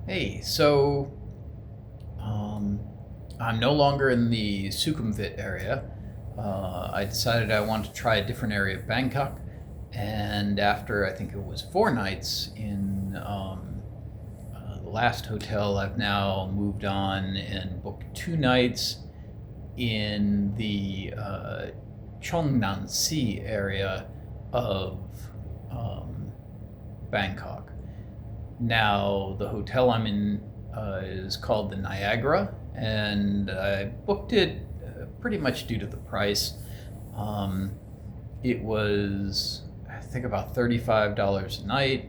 Hey, um, I'm no longer in the Sukhumvit area. I decided I wanted to try a different area of Bangkok, and after I think it was 4 nights in the last hotel, I've now moved on and booked 2 nights in the Chong Nansi area of um, Bangkok. Now, the hotel I'm in is called the Niagara, and I booked it pretty much due to the price. Um, it was, I think, about $35 a night,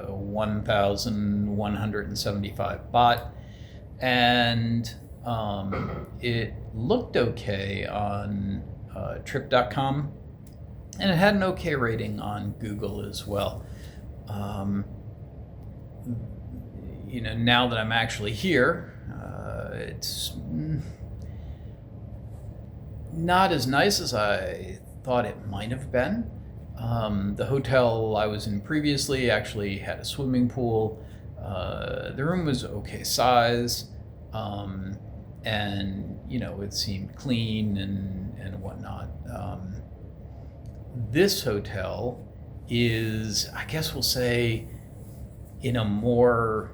1,175 baht, and it looked okay on trip.com, and it had an okay rating on Google as well. Um, now that I'm actually here, it's not as nice as I thought it might have been. The hotel I was in previously actually had a swimming pool. The room was okay size, and it seemed clean and whatnot. This hotel is, I guess we'll say, in a more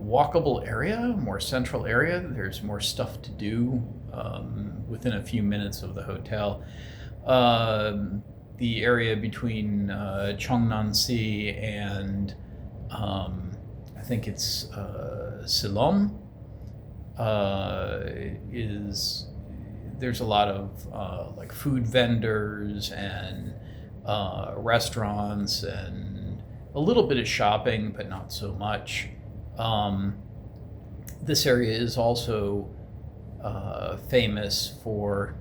walkable area, more central area. There's more stuff to do within a few minutes of the hotel. The area between Chong Nansi and I think it's Silom is there's a lot of like food vendors and restaurants and a little bit of shopping, but not so much. Um, this area is also famous for.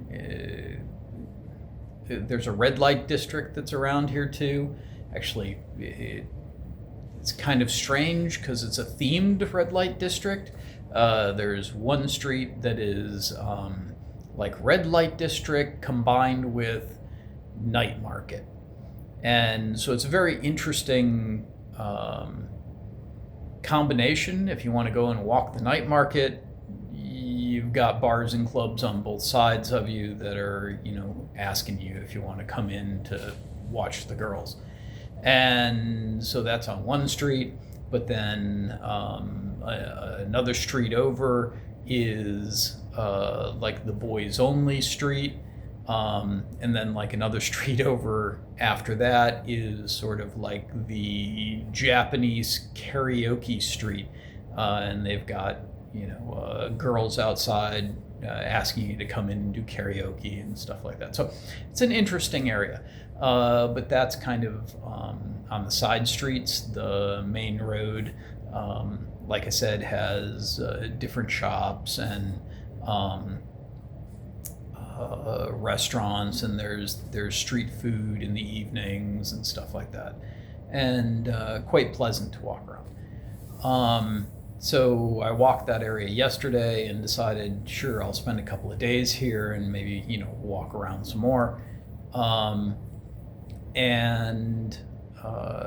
There's a red light district that's around here too. Actually, it's kind of strange because it's a themed red light district. There's one street that is like red light district combined with night market. And so it's a very interesting combination. If you want to go and walk the night market, you've got bars and clubs on both sides of you that are, asking you if you want to come in to watch the girls. And so that's on one street. But then another street over is like the boys only street. And then like another street over after that is sort of like the Japanese karaoke street. And they've got, girls outside asking you to come in and do karaoke and stuff like that. So it's an interesting area. But that's kind of on the side streets. The main road, like I said, has different shops and restaurants, and there's street food in the evenings and stuff like that, and quite pleasant to walk around. So I walked that area yesterday and decided, sure, I'll spend a couple of days here and maybe walk around some more. And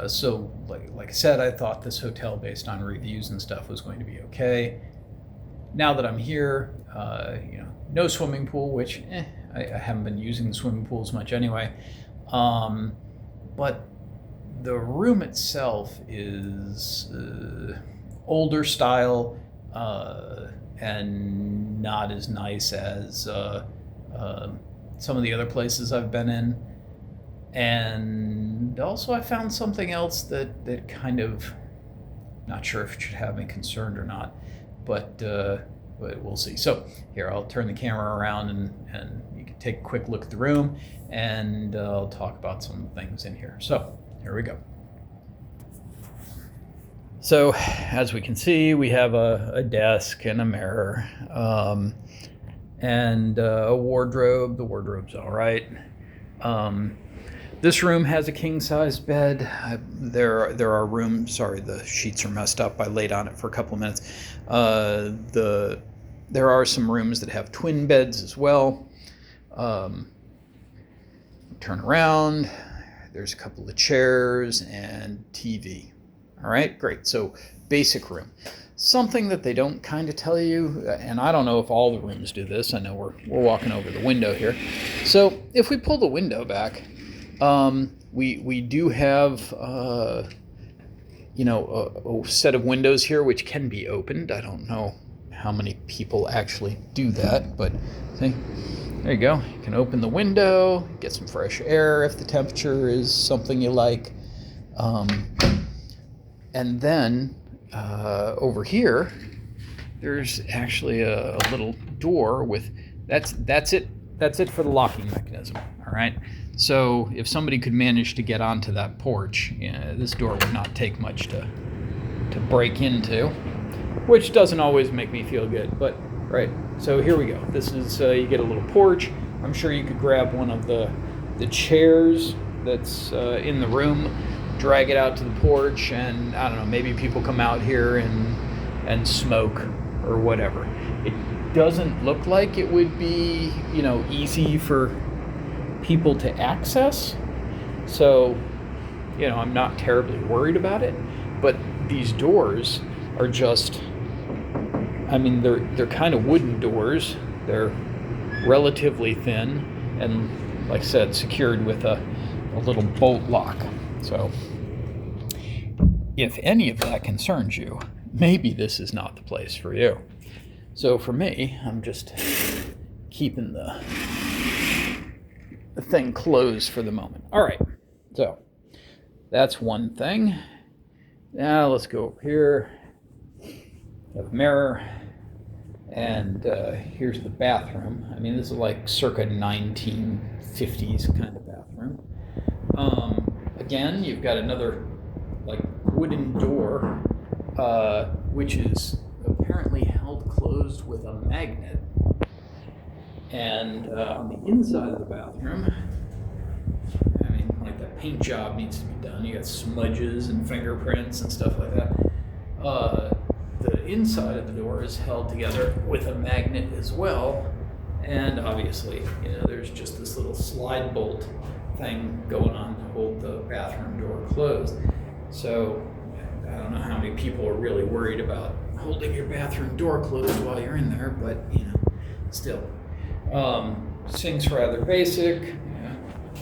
so like I said, I thought this hotel, based on reviews and stuff, was going to be okay. Now that I'm here, no swimming pool, which I haven't been using the swimming pools much anyway. But the room itself is older style and not as nice as some of the other places I've been in. And also I found something else that kind of, not sure if it should have me concerned or not, but we'll see. So here, I'll turn the camera around and you can take a quick look at the room, and I'll talk about some things in here. So here we go. So as we can see, we have a desk and a mirror and a wardrobe. The wardrobe's all right. This room has a king-size bed. There are rooms. Sorry, the sheets are messed up. I laid on it for a couple of minutes. There are some rooms that have twin beds as well. Turn around. There's a couple of chairs and TV. All right, great. So basic room. Something that they don't kind of tell you, and I don't know if all the rooms do this. I know we're walking over the window here. So if we pull the window back, we do have a set of windows here which can be opened. I don't know how many people actually do that, but see, there you go. You can open the window, get some fresh air if the temperature is something you like. And then over here, there's actually a little door with that's it for the locking mechanism. All right. So if somebody could manage to get onto that porch, this door would not take much to break into, which doesn't always make me feel good. But right. So here we go. This is you get a little porch. I'm sure you could grab one of the chairs that's in the room, drag it out to the porch, and I don't know, maybe people come out here and smoke or whatever. It doesn't look like it would be, easy for people to access. So, I'm not terribly worried about it, but these doors are just, they're kind of wooden doors. They're relatively thin and, like I said, secured with a little bolt lock. So if any of that concerns you, maybe this is not the place for you. So for me, I'm just keeping the thing closed for the moment. All right, so that's one thing. Now let's go over here. Have a mirror, and here's the bathroom. This is like circa 1950s kind of bathroom. Again, you've got another like wooden door, which is apparently held closed with a magnet. And on the inside of the bathroom, like that paint job needs to be done. You got smudges and fingerprints and stuff like that. The inside of the door is held together with a magnet as well. And obviously, there's just this little slide bolt thing going on to hold the bathroom door closed. So I don't know how many people are really worried about holding your bathroom door closed while you're in there, but still. Sink's rather basic,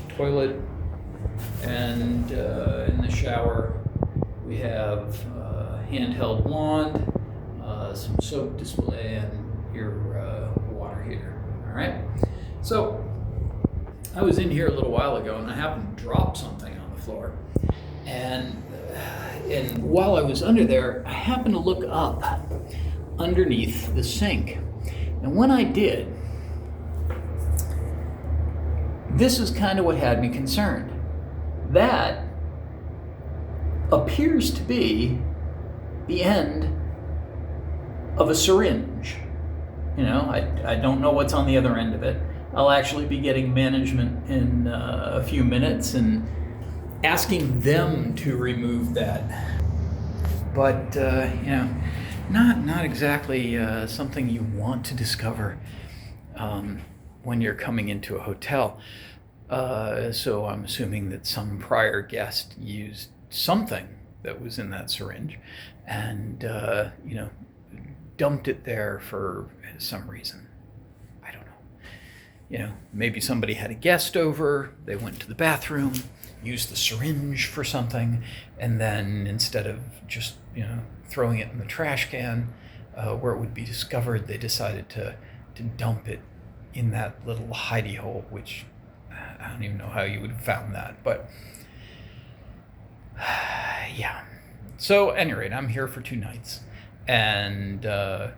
toilet, and in the shower we have a handheld wand, some soap display, and your water heater. All right. So I was in here a little while ago, and I happened to drop something on the floor, and while I was under there, I happened to look up underneath the sink, and when I did, this is kind of what had me concerned. That appears to be the end of a syringe. I don't know what's on the other end of it. I'll actually be getting management in a few minutes and asking them to remove that. But, not exactly something you want to discover when you're coming into a hotel. So I'm assuming that some prior guest used something that was in that syringe and, dumped it there for some reason. I don't know. Maybe somebody had a guest over, they went to the bathroom, used the syringe for something, and then instead of just, throwing it in the trash can where it would be discovered, they decided to dump it in that little hidey hole, which I don't even know how you would have found that, but yeah. So at any rate, I'm here for 2 nights, and I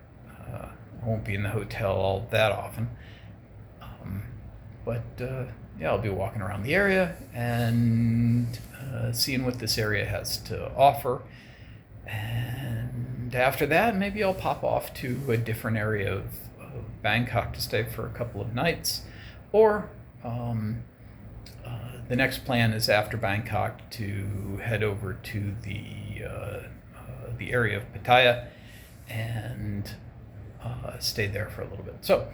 won't be in the hotel all that often, but I'll be walking around the area and seeing what this area has to offer, and after that, maybe I'll pop off to a different area of Bangkok to stay for a couple of nights, or the next plan is after Bangkok to head over to the area of Pattaya and stay there for a little bit. So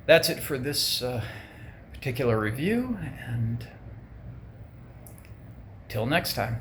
that's it for this particular review, and till next time.